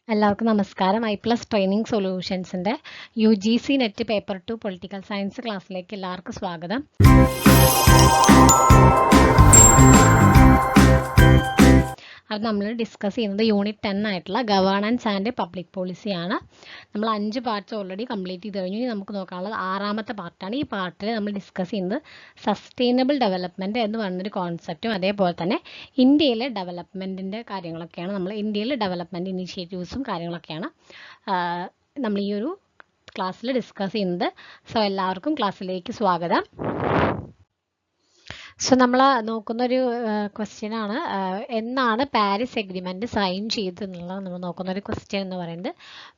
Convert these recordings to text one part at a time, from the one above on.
എല്ലാവർക്കും നമസ്കാരം. ഐ+ ട്രെയിനിങ് സൊല്യൂഷൻസിൻ്റെ UGC net paper 2 political science ക്ലാസ്സിലേക്ക് എല്ലാവർക്കും സ്വാഗതം. അത് നമ്മൾ ഡിസ്കസ് ചെയ്യുന്നത് യൂണിറ്റ് 10 ആയിട്ടുള്ള ഗവേണൻസ് ആൻഡ് പബ്ലിക് പോളിസിയാണ്. നമ്മൾ 5 പാർട്സ് ഓൾറെഡി കംപ്ലീറ്റ് ചെയ്ത് കഴിഞ്ഞു. ഇനി നമുക്ക് നോക്കാനുള്ളത് 6ാമത്തെ പാർട്ടാണ്. ഈ പാർട്ടിൽ നമ്മൾ ഡിസ്കസ് ചെയ്യുന്നത് സസ്റ്റൈനബിൾ ഡെവലപ്മെൻറ്റ് എന്ന് പറയുന്നൊരു കോൺസെപ്റ്റും അതേപോലെ തന്നെ ഇന്ത്യയിലെ ഡെവലപ്മെൻറ്റിൻ്റെ കാര്യങ്ങളൊക്കെയാണ്. നമ്മൾ ഇന്ത്യയിലെ ഡെവലപ്മെൻറ്റ് ഇനീഷ്യേറ്റീവ്സും കാര്യങ്ങളൊക്കെയാണ് നമ്മൾ ഈ ഒരു ക്ലാസ്സിൽ ഡിസ്കസ് ചെയ്യുന്നത്. സോ എല്ലാവർക്കും ക്ലാസ്സിലേക്ക് സ്വാഗതം. സോ നമ്മൾ നോക്കുന്നൊരു ക്വസ്റ്റ്യൻ ആണ്, എന്നാണ് പാരീസ് എഗ്രിമെൻറ്റ് സൈൻ ചെയ്തതെന്നുള്ളത് നമ്മൾ നോക്കുന്നൊരു ക്വസ്റ്റ്യൻ എന്ന് പറയുന്നത്.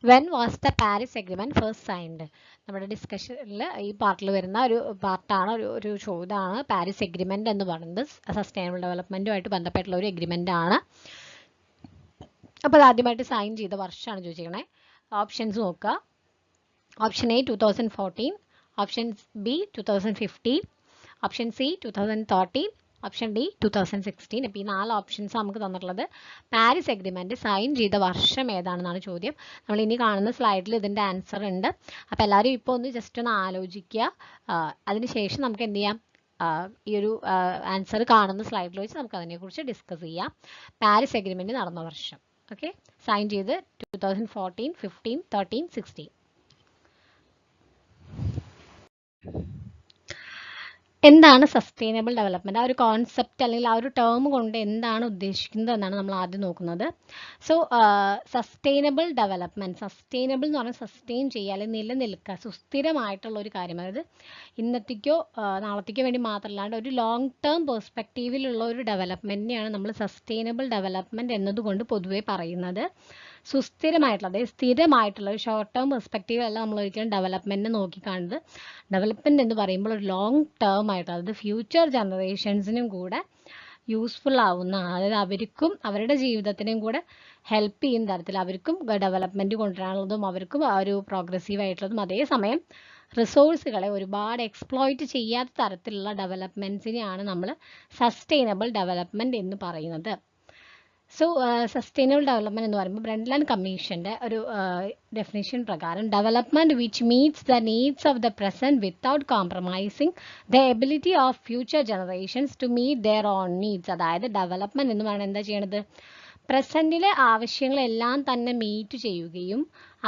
When was the Paris agreement first signed? നമ്മുടെ ഡിസ്കഷനിൽ ഈ പാർട്ടിൽ വരുന്ന ഒരു പാർട്ടാണ്, ഒരു ചോദ്യമാണ് പാരീസ് എഗ്രിമെൻറ്റ് എന്ന് പറയുന്നത്. സസ്റ്റൈനബിൾ ഡെവലപ്മെൻറ്റുമായിട്ട് ബന്ധപ്പെട്ടുള്ള ഒരു എഗ്രിമെൻ്റ് ആണ്. അപ്പോൾ അത് ആദ്യമായിട്ട് സൈൻ ചെയ്ത വർഷമാണ് ചോദിച്ചിരിക്കണേ. ഓപ്ഷൻസ് നോക്കുക. Option A 2014, option B 2015, option C 2013, option D 2016. അപ്പോൾ ഈ 4 ഓപ്ഷൻസ് നമുക്ക് തന്നിട്ടുള്ളത്. പാരീസ് എഗ്രിമെൻറ്റ് സൈൻ ചെയ്ത വർഷം ഏതാണെന്നാണ് ചോദ്യം. നമ്മൾ ഇനി കാണുന്ന സ്ലൈഡിൽ ഇതിൻ്റെ ആൻസർ ഉണ്ട്. അപ്പോൾ എല്ലാവരും ഇപ്പോൾ ഒന്ന് ജസ്റ്റ് ഒന്ന് ആലോചിക്കുക. അതിനുശേഷം നമുക്ക് എന്ത് ചെയ്യാം, ഈ ഒരു ആൻസർ കാണുന്ന സ്ലൈഡിൽ വെച്ച് നമുക്ക് അതിനെക്കുറിച്ച് ഡിസ്കസ് ചെയ്യാം. പാരീസ് എഗ്രിമെൻറ്റ് നടന്ന വർഷം, ഓക്കെ, സൈൻ ചെയ്ത് 2014, 15, 13, 16. എന്താണ് സസ്റ്റൈനബിൾ ഡെവലപ്മെൻറ്റ്? ആ ഒരു കോൺസെപ്റ്റ് അല്ലെങ്കിൽ ആ ഒരു ടേം കൊണ്ട് എന്താണ് ഉദ്ദേശിക്കുന്നത് എന്നാണ് നമ്മൾ ആദ്യം നോക്കുന്നത്. സോ സസ്റ്റൈനബിൾ ഡെവലപ്മെൻറ്റ്, സസ്റ്റൈനബിൾ എന്ന് പറഞ്ഞാൽ സസ്റ്റെയിൻ ചെയ്യുക അല്ലെങ്കിൽ നിലനിൽക്കുക, സുസ്ഥിരമായിട്ടുള്ള ഒരു കാര്യം. അതായത് ഇന്നത്തേക്കോ നാളത്തേക്കോ വേണ്ടി മാത്രമല്ലാണ്ട് ഒരു ലോങ് ടേം പെർസ്പെക്റ്റീവിലുള്ള ഒരു ഡെവലപ്മെൻറ്റിനെയാണ് നമ്മൾ സസ്റ്റൈനബിൾ ഡെവലപ്മെൻറ്റ് എന്നതുകൊണ്ട് പൊതുവെ പറയുന്നത്. സുസ്ഥിരമായിട്ടുള്ള, അതായത് സ്ഥിരമായിട്ടുള്ള ഒരു ഷോർട്ട് ടേം പെർസ്പെക്റ്റീവല്ല നമ്മൾ ഒരിക്കലും ഡെവലപ്മെൻറ്റിനെ നോക്കിക്കാണുന്നത്. ഡെവലപ്മെൻറ്റ് എന്ന് പറയുമ്പോൾ ഒരു ലോങ് ടേം ആയിട്ട്, അതായത് ഫ്യൂച്ചർ ജനറേഷൻസിനും കൂടെ യൂസ്ഫുൾ ആവുന്ന, അതായത് അവർക്കും അവരുടെ ജീവിതത്തിനും കൂടെ ഹെൽപ്പ് ചെയ്യുന്ന തരത്തിൽ അവർക്കും ഡെവലപ്മെൻറ്റ് കൊണ്ടുവരാനുള്ളതും അവർക്കും ആ ഒരു പ്രോഗ്രസീവ് ആയിട്ടുള്ളതും അതേസമയം റിസോഴ്സുകളെ ഒരുപാട് എക്സ്പ്ലോയിറ്റ് ചെയ്യാത്ത തരത്തിലുള്ള ഡെവലപ്മെൻറ്റ്സിനെയാണ് നമ്മൾ സസ്റ്റൈനബിൾ ഡെവലപ്മെൻറ്റ് എന്ന് പറയുന്നത്. സോ സസ്റ്റൈനബിൾ ഡെവലപ്മെൻറ്റ് എന്ന് പറയുമ്പോൾ ബ്രണ്ട്ലാൻഡ് കമ്മീഷൻ്റെ ഒരു ഡെഫിനിഷൻ പ്രകാരം development which meets the needs of the present without compromising the ability of future generations to meet their own needs. അതായത് ഡെവലപ്മെൻറ്റ് എന്ന് പറയുന്നത് എന്താ ചെയ്യണത്, പ്രസൻറ്റിലെ ആവശ്യങ്ങളെല്ലാം തന്നെ മീറ്റ് ചെയ്യുകയും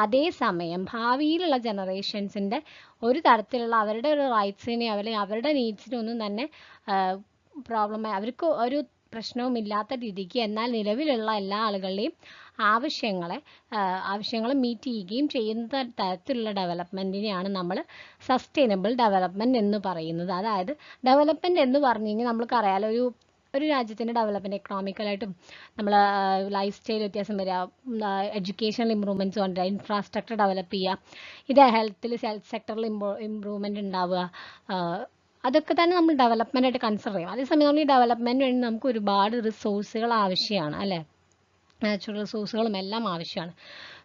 അതേസമയം ഭാവിയിലുള്ള ജനറേഷൻസിൻ്റെ ഒരു തരത്തിലുള്ള അവരുടെ ഒരു റൈറ്റ്സിനെ അവരുടെ നീഡ്സിനെ ഒന്നും തന്നെ അവർക്ക് ഒരു പ്രശ്നവുമില്ലാത്ത രീതിക്ക് എന്നാൽ നിലവിലുള്ള എല്ലാ ആളുകളുടെയും ആവശ്യങ്ങൾ മീറ്റ് ചെയ്യുകയും ചെയ്യുന്ന തരത്തിലുള്ള ഡെവലപ്മെൻറ്റിനെയാണ് നമ്മൾ സസ്റ്റൈനബിൾ ഡെവലപ്മെൻറ്റ് എന്ന് പറയുന്നത്. അതായത് ഡെവലപ്മെൻറ്റ് എന്ന് പറഞ്ഞു കഴിഞ്ഞാൽ നമ്മൾക്കറിയാലോ, ഒരു രാജ്യത്തിൻ്റെ ഡെവലപ്മെൻറ്റ് എക്കണോമിക്കലായിട്ടും നമ്മൾ ലൈഫ് സ്റ്റൈൽ വ്യത്യാസം വരിക, എഡ്യൂക്കേഷണൽ ഇമ്പ്രൂവ്മെൻറ്റ്സ് കൊണ്ടുവരിക, ഇൻഫ്രാസ്ട്രക്ചർ ഡെവലപ്പ് ചെയ്യുക, ഇത് ഹെൽത്ത് സെക്ടറിൽ ഇമ്പ്രൂവ്മെൻറ്റ് ഉണ്ടാവുക, അതൊക്കെ തന്നെ നമ്മൾ ഡെവലപ്മെൻ്റ് ആയിട്ട് കൺസിഡർ ചെയ്യും. അതേസമയം നമ്മൾ ഈ ഡെവലപ്മെൻറ്റ് വേണ്ടി നമുക്ക് ഒരുപാട് റിസോഴ്സുകൾ ആവശ്യമാണ്, അല്ലേ? നാച്ചുറൽ റിസോഴ്സുകളും എല്ലാം ആവശ്യമാണ്.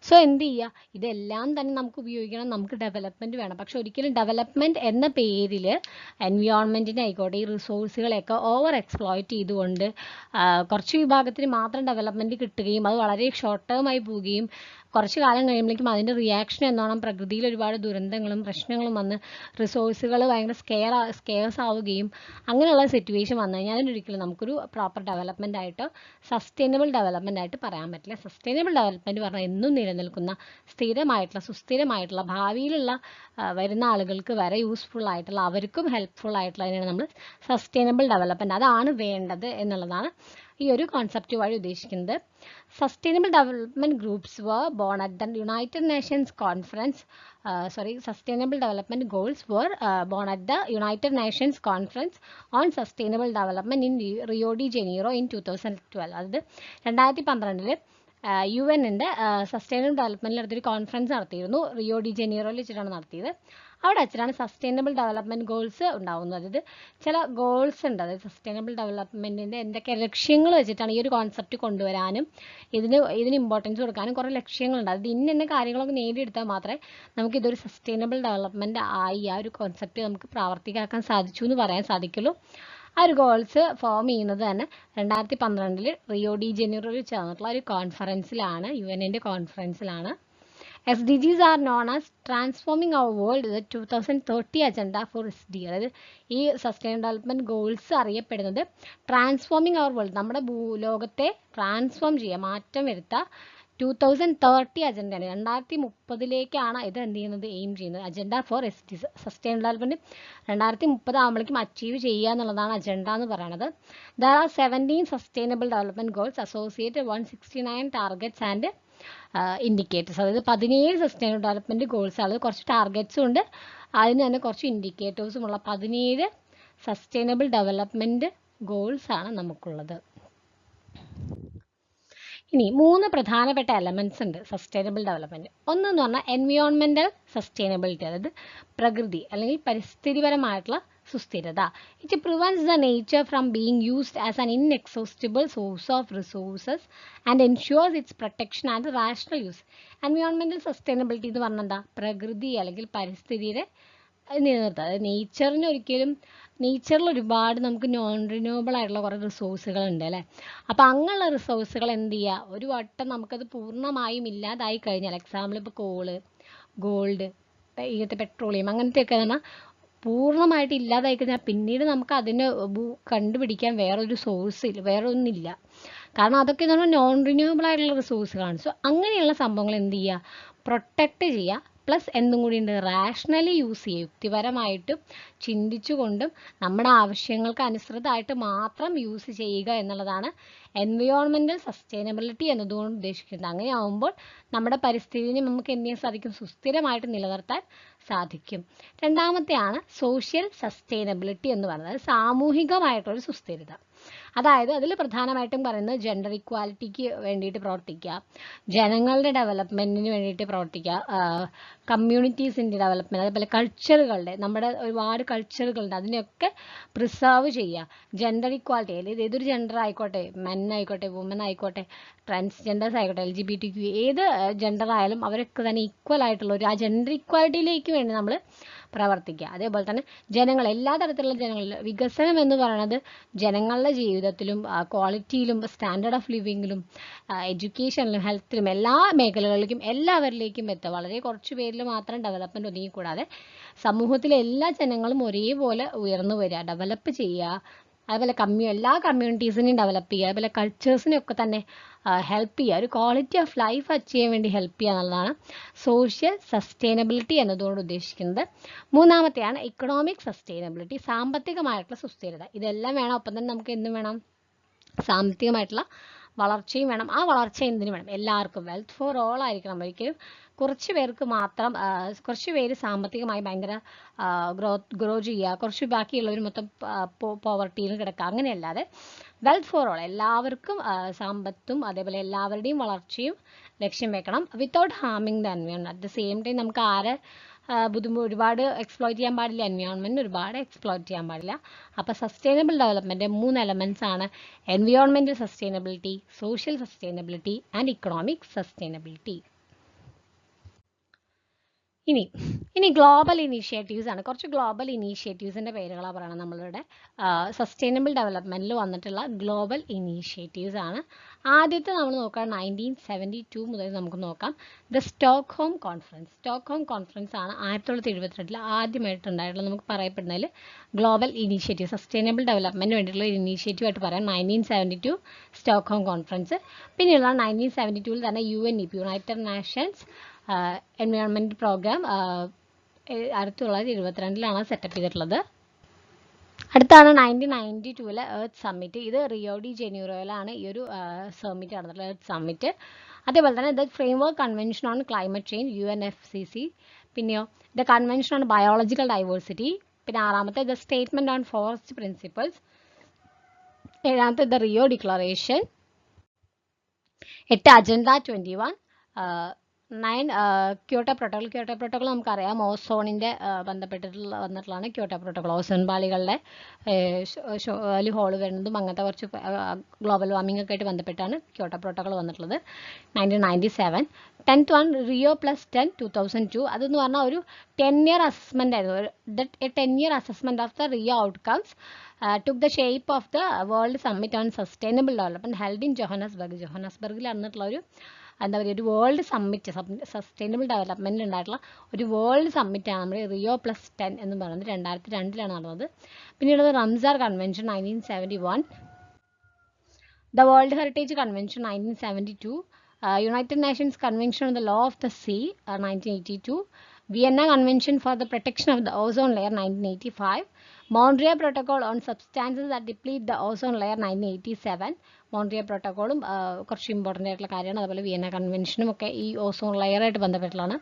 സോ എന്ത് ചെയ്യുക, ഇതെല്ലാം തന്നെ നമുക്ക് ഉപയോഗിക്കണം, നമുക്ക് ഡെവലപ്മെൻറ്റ് വേണം. പക്ഷെ ഒരിക്കലും ഡെവലപ്മെൻറ്റ് എന്ന പേരിൽ എൻവയോൺമെൻറ്റിനെ ആയിക്കോട്ടെ ഈ റിസോഴ്സുകളെയൊക്കെ ഓവർ എക്സ്പ്ലോയിറ്റ് ചെയ്തുകൊണ്ട് കുറച്ച് വിഭാഗത്തിന് മാത്രം ഡെവലപ്മെൻറ്റ് കിട്ടുകയും അത് വളരെ ഷോർട്ട് ടേം ആയി പോവുകയും കുറച്ച് കാലം കഴിയുമ്പോഴേക്കും അതിൻ്റെ റിയാക്ഷൻ എന്നോണം പ്രകൃതിയിൽ ഒരുപാട് ദുരന്തങ്ങളും പ്രശ്നങ്ങളും വന്ന് റിസോഴ്സുകൾ ഭയങ്കര സ്കെയർസ് ആവുകയും അങ്ങനെയുള്ള സിറ്റുവേഷൻ വന്നു കഴിഞ്ഞാൽ അതിനൊരിക്കലും നമുക്കൊരു പ്രോപ്പർ ഡെവലപ്മെൻ്റ് ആയിട്ടോ സസ്റ്റൈനബിൾ ഡെവലപ്മെൻ്റ് ആയിട്ട് പറയാൻ പറ്റില്ല. സസ്റ്റൈനബിൾ ഡെവലപ്മെൻറ്റ് പറഞ്ഞാൽ എന്നും നിലനിൽക്കുന്ന സ്ഥിരമായിട്ടുള്ള സുസ്ഥിരമായിട്ടുള്ള ഭാവിയിലുള്ള വരുന്ന ആളുകൾക്ക് വരെ യൂസ്ഫുൾ ആയിട്ടുള്ള അവർക്കും ഹെൽപ്ഫുൾ ആയിട്ടുള്ളതിനാണ് നമ്മൾ സസ്റ്റൈനബിൾ ഡെവലപ്മെൻറ്റ്, അതാണ് വേണ്ടത് എന്നുള്ളതാണ് ഈ ഒരു കോൺസെപ്റ്റ് വഴി ഉദ്ദേശിക്കുന്നത്. Sustainable development groups were born at the United Nations Conference. Sustainable Development Goals were born at the United Nations Conference on Sustainable Development in Rio de Janeiro in 2012. അതായത് 2012 UN-ൻ്റെ sustainable ഡെവലപ്മെൻറ്റിൽ നടത്തിയൊരു conference നടത്തിയിരുന്നു. Rio de ജനീറോയിൽ വെച്ചിട്ടാണ് നടത്തിയത്. അവിടെ വെച്ചിട്ടാണ് sustainable development goals ഉണ്ടാകുന്നത്. അതായത് ചില goals ഉണ്ട്, അതായത് സസ്റ്റൈനബിൾ ഡെവലപ്മെൻറ്റിൻ്റെ എന്തൊക്കെ ലക്ഷ്യങ്ങൾ വെച്ചിട്ടാണ് ഈ ഒരു കോൺസെപ്റ്റ് കൊണ്ടുവരാനും ഇതിന് ഇമ്പോർട്ടൻസ് കൊടുക്കാനും കുറേ ലക്ഷ്യങ്ങളുണ്ട്. അത് ഇന്ന കാര്യങ്ങളൊക്കെ നേടിയെടുത്താൽ മാത്രമേ നമുക്കിതൊരു സസ്റ്റൈനബിൾ ഡെവലപ്മെൻറ്റ് ആയി ആ ഒരു കോൺസെപ്റ്റ് നമുക്ക് പ്രാവർത്തികമാക്കാൻ സാധിച്ചു എന്ന് പറയാൻ സാധിക്കുള്ളൂ. ആ ഒരു ഗോൾസ് ഫോം ചെയ്യുന്നത് തന്നെ 2012 റിയോ ഡി ജനീറോയിൽ ചേർന്നിട്ടുള്ള ഒരു കോൺഫറൻസിലാണ്, UN കോൺഫറൻസിലാണ്. SDGs are known as Transforming Our World, the 2030 Agenda for SD. അതായത് ഈ സസ്റ്റൈൻ ഡെവലപ്മെൻറ്റ് ഗോൾസ് അറിയപ്പെടുന്നത് ട്രാൻസ്ഫോമിങ് അവർ വേൾഡ്, നമ്മുടെ ഭൂലോകത്തെ ട്രാൻസ്ഫോം ചെയ്യുക, മാറ്റം വരുത്തുക, 2030 അജണ്ടയാണ്, 2030 ഇത് എന്ത് ചെയ്യുന്നത്, എയിം ചെയ്യുന്നത്. Agenda for SD sustain development 2030 ആകുമ്പോഴേക്കും അച്ചീവ് ചെയ്യുക എന്നുള്ളതാണ് അജണ്ട എന്ന് പറയുന്നത്. There are 17 sustainable development goals associated 169 targets and indicators. അതായത് 17 സസ്റ്റൈനബിൾ ഡെവലപ്മെൻറ്റ് ഗോൾസ് ആണ്, കുറച്ച് ടാർഗറ്റ്സും ഉണ്ട്, അതിന് തന്നെ കുറച്ച് ഇൻഡിക്കേറ്റേഴ്സുമുള്ള 17 സസ്റ്റൈനബിൾ ഡെവലപ്മെൻറ്റ് ഗോൾസ് ആണ് നമുക്കുള്ളത്. ഇനി 3 പ്രധാനപ്പെട്ട എലമെൻറ്റ്സ് ഉണ്ട് സസ്റ്റൈനബിൾ ഡെവലപ്മെൻറ്റ്. ഒന്നെന്ന് പറഞ്ഞാൽ എൻവിയോൺമെൻറ്റൽ സസ്റ്റൈനബിലിറ്റി, അതായത് പ്രകൃതി അല്ലെങ്കിൽ പരിസ്ഥിതിപരമായിട്ടുള്ള സുസ്ഥിരത. It prevents the nature from being used as an inexhaustible source of resources and ensures its protection and rational use. Environmental sustainability എന്ന് പറഞ്ഞാൽ എന്താ, പ്രകൃതി അല്ലെങ്കിൽ പരിസ്ഥിതിയുടെ നിലനിർത്തുക. അതായത് നേച്ചറിൽ ഒരുപാട് നമുക്ക് നോൺ റിന്യൂവബിൾ ആയിട്ടുള്ള കുറേ റിസോഴ്സുകളുണ്ട് അല്ലേ. അപ്പോൾ അങ്ങനെയുള്ള റിസോഴ്സുകൾ എന്ത് ചെയ്യുക, ഒരു വട്ടം നമുക്കത് പൂർണ്ണമായും ഇല്ലാതായി കഴിഞ്ഞാൽ, എക്സാമ്പിൾ ഇപ്പോൾ കോള്, ഗോൾഡ്, ഇങ്ങനത്തെ പെട്രോളിയം അങ്ങനത്തെയൊക്കെ പറഞ്ഞാൽ പൂർണ്ണമായിട്ട് ഇല്ലാതായി കഴിഞ്ഞാൽ പിന്നീട് നമുക്ക് അതിന് കണ്ടുപിടിക്കാൻ വേറൊരു വേറെ ഒന്നില്ല. കാരണം അതൊക്കെ എന്ന് പറഞ്ഞാൽ നോൺ റിന്യൂവബിൾ ആയിട്ടുള്ള റിസോഴ്സുകളാണ്. സോ അങ്ങനെയുള്ള സംഭവങ്ങൾ എന്ത് ചെയ്യുക, പ്രൊട്ടക്റ്റ് ചെയ്യുക. പ്ലസ് എന്തും കൂടി ഉണ്ട്, റാഷണലി യൂസ് ചെയ്യുക, യുക്തിപരമായിട്ടും ചിന്തിച്ചുകൊണ്ടും നമ്മുടെ ആവശ്യങ്ങൾക്ക് അനുസൃതമായിട്ട് മാത്രം യൂസ് ചെയ്യുക എന്നുള്ളതാണ് എൻവയോൺമെൻറ്റൽ സസ്റ്റൈനബിലിറ്റി എന്നതുകൊണ്ട് ഉദ്ദേശിക്കുന്നത്. അങ്ങനെ ആകുമ്പോൾ നമ്മുടെ പരിസ്ഥിതിനെ നമുക്ക് എന്ത് ചെയ്യാൻ സാധിക്കും, സുസ്ഥിരമായിട്ട് നിലനിർത്താൻ സാധിക്കും. രണ്ടാമത്തെയാണ് സോഷ്യൽ സസ്റ്റൈനബിലിറ്റി എന്ന് പറയുന്നത്, സാമൂഹികമായിട്ടൊരു സുസ്ഥിരത. അതായത് അതിൽ പ്രധാനമായിട്ടും പറയുന്നത് ജെൻഡർ ഇക്വാലിറ്റിക്ക് വേണ്ടിയിട്ട് പ്രവർത്തിക്കുക, ജനങ്ങളുടെ ഡെവലപ്മെൻറ്റിന് വേണ്ടിയിട്ട് പ്രവർത്തിക്കുക, കമ്മ്യൂണിറ്റീസിൻ്റെ ഡെവലപ്മെൻറ്റ്, അതേപോലെ കൾച്ചറുകളുടെ, നമ്മുടെ ഒരുപാട് കൾച്ചറുകളുണ്ട്, അതിനെയൊക്കെ പ്രിസർവ് ചെയ്യുക. ജെൻഡർ ഇക്വാലിറ്റി, അല്ലെങ്കിൽ ഏതൊരു ജെൻഡർ ആയിക്കോട്ടെ, മെൻ ആയിക്കോട്ടെ, വുമൻ ആയിക്കോട്ടെ, ട്രാൻസ്ജെൻഡേഴ്സ് ആയിക്കോട്ടെ, LGBTQ ഏത് ജെൻഡർ ആയാലും അവരൊക്കെ തന്നെ ഈക്വൽ ആയിട്ടുള്ള ആ ജെൻഡർ ഇക്വാലിറ്റിയിലേക്ക് വേണ്ടി നമ്മൾ പ്രവർത്തിക്കുക. അതേപോലെ തന്നെ ജനങ്ങൾ, എല്ലാ തരത്തിലുള്ള ജനങ്ങളിൽ വികസനം എന്ന് പറയുന്നത് ജനങ്ങളുടെ ജീവിതത്തിലും ക്വാളിറ്റിയിലും സ്റ്റാൻഡേർഡ് ഓഫ് ലിവിങ്ങിലും എഡ്യൂക്കേഷനിലും ഹെൽത്തിലും എല്ലാ മേഖലകളിലേക്കും എല്ലാവരിലേക്കും എത്തുക. വളരെ കുറച്ച് പേരിൽ മാത്രം ഡെവലപ്മെൻറ്റ് ഒതുങ്ങിക്കൂടാതെ സമൂഹത്തിലെ എല്ലാ ജനങ്ങളും ഒരേപോലെ ഉയർന്നു വരിക, ഡെവലപ്പ് ചെയ്യുക. അതുപോലെ എല്ലാ കമ്മ്യൂണിറ്റീസിനെയും ഡെവലപ്പ് ചെയ്യുക, അതുപോലെ കൾച്ചേഴ്സിനെയൊക്കെ തന്നെ ഹെൽപ്പ് ചെയ്യുക, ഒരു ക്വാളിറ്റി ഓഫ് ലൈഫ് അച്ചീവ് ചെയ്യാൻ വേണ്ടി ഹെൽപ്പ് ചെയ്യുക എന്നുള്ളതാണ് സോഷ്യൽ സസ്റ്റൈനബിലിറ്റി എന്നതുകൊണ്ട് ഉദ്ദേശിക്കുന്നത്. മൂന്നാമത്തെയാണ് ഇക്കണോമിക് സസ്റ്റൈനബിലിറ്റി, സാമ്പത്തികമായിട്ടുള്ള സുസ്ഥിരത. ഇതെല്ലാം വേണം, ഒപ്പം തന്നെ നമുക്ക് എന്തും വേണം, സാമ്പത്തികമായിട്ടുള്ള വളർച്ചയും വേണം. ആ വളർച്ച എന്തിനു വേണം, എല്ലാവർക്കും, വെൽത്ത് ഫോർ ഓൾ ആയിരിക്കണം. ഒരിക്കലും കുറച്ച് പേർക്ക് മാത്രം, കുറച്ച് പേര് സാമ്പത്തികമായി ഭയങ്കര ഗ്രോ ചെയ്യുക, കുറച്ച് ബാക്കിയുള്ളവർ മൊത്തം പോവർട്ടിയിൽ കിടക്കുക, അങ്ങനെയല്ലാതെ വെൽത്ത് ഫോർ ഓൾ, എല്ലാവർക്കും സമ്പത്തും അതേപോലെ എല്ലാവരുടെയും വളർച്ചയും ലക്ഷ്യം വെക്കണം, വിത്തൗട്ട് ഹാമിങ് the environment. At the same time നമുക്ക് ഒരുപാട് എക്സ്പ്ലോയിറ്റ് ചെയ്യാൻ പാടില്ല, എൻവയോൺമെൻറ്റ് ഒരുപാട് എക്സ്പ്ലോയിറ്റ് ചെയ്യാൻ പാടില്ല. അപ്പോൾ സസ്റ്റൈനബിൾ ഡെവലപ്മെൻറ്റ് 3 എലമെൻറ്റ്സ് ആണ്, environmental sustainability, social sustainability and economic sustainability. ഇനി ഗ്ലോബൽ ഇനീഷ്യേറ്റീവ്സ് ആണ്. കുറച്ച് ഗ്ലോബൽ ഇനീഷ്യേറ്റീവ്സിൻ്റെ പേരുകളാണ് പറയുന്നത്. നമ്മളുടെ സസ്റ്റൈനബിൾ ഡെവലപ്മെൻറ്റിൽ വന്നിട്ടുള്ള ഗ്ലോബൽ ഇനീഷ്യേറ്റീവ്സ് ആണ്. ആദ്യത്തെ നമ്മൾ നോക്കാം 1972 മുതൽ നമുക്ക് നോക്കാം. ദ സ്റ്റോക്ക്ഹോം കോൺഫറൻസ് ആണ് 1972 ആദ്യമായിട്ടുണ്ടായിട്ടുള്ള നമുക്ക് പറയപ്പെടുന്നതിൽ ഗ്ലോബൽ ഇനീഷ്യേറ്റീവ്, സസ്റ്റൈനബിൾ ഡെവലപ്മെൻറ്റിന് വേണ്ടിയിട്ടുള്ള ഇനീഷ്യേറ്റീവ് ആയിട്ട് പറയാം 1972 സ്റ്റോക്ക്ഹോം കോൺഫറൻസ്. പിന്നെയുള്ള 1972 തന്നെ UNEP, United Nations environment programme 1922 setup ചെയ്തിട്ടുള്ളത്. അടുത്താണ് 1992 എർത്ത് സമ്മിറ്റ്. ഇത് റിയോ ഡി ജനീറോയിലാണ് ഈ ഒരു സമ്മിറ്റ് നടന്നിട്ടുള്ള എർത്ത് സമ്മിറ്റ്. അതേപോലെ തന്നെ the framework convention on climate change UNFCCC, പിന്നെയോ the convention on biological diversity, പിന്നെ 6ാമത്തെ the statement on forest principles, 7ാമത്തെ the Rio declaration, 8 agenda 21, Kyoto protocol നമുക്കറിയാം, ഓസോണിൻ്റെ വന്നിട്ടുള്ളതാണ് ക്യോട്ടോ പ്രോട്ടോകോൾ. ഓസോൺ പാളികളുടെ ഹോൾ വരുന്നതും അങ്ങനത്തെ കുറച്ച് ഗ്ലോബൽ വാർമിംഗ് ഒക്കെ ആയിട്ട് ബന്ധപ്പെട്ടാണ് ക്യോട്ടോ പ്രോട്ടോകോൾ വന്നിട്ടുള്ളത്. 1997. 10th one Rio +10 2002. അതെന്ന് പറഞ്ഞാൽ ഒരു 10-year അസസ്മെൻ്റ് ആയിരുന്നു. 10-year assessment of the Rio outcomes took the shape of the World Summit on Sustainable Development held in ജോഹന്നാസ്ബർഗിൽ നടന്നിട്ടുള്ള ഒരു എന്താ പറയുക, ഒരു വേൾഡ് സമ്മിറ്റ്, സസ്റ്റൈനബിൾ ഡെവലപ്മെൻറ്റിൽ ഉണ്ടായിട്ടുള്ള ഒരു വേൾഡ് സമ്മിറ്റാണ് നമ്മൾ റിയോ +10 എന്ന് പറയുന്നത്. 2002 നടന്നത്. പിന്നീട് Ramsar convention 1971, the world heritage convention 1972, United Nations convention on the law of the sea 1982, Vienna convention for the protection of the ozone layer 1985, Montreal protocol on substances that deplete the ozone layer 1987. Montreal പ്രോട്ടോകോളും കുറച്ച് important ആയിട്ടുള്ള കാര്യമാണ്. അതുപോലെ Vienna കൺവെൻഷനും ഒക്കെ ഈ ozone ലെയറായിട്ട് ബന്ധപ്പെട്ടുള്ളതാണ്.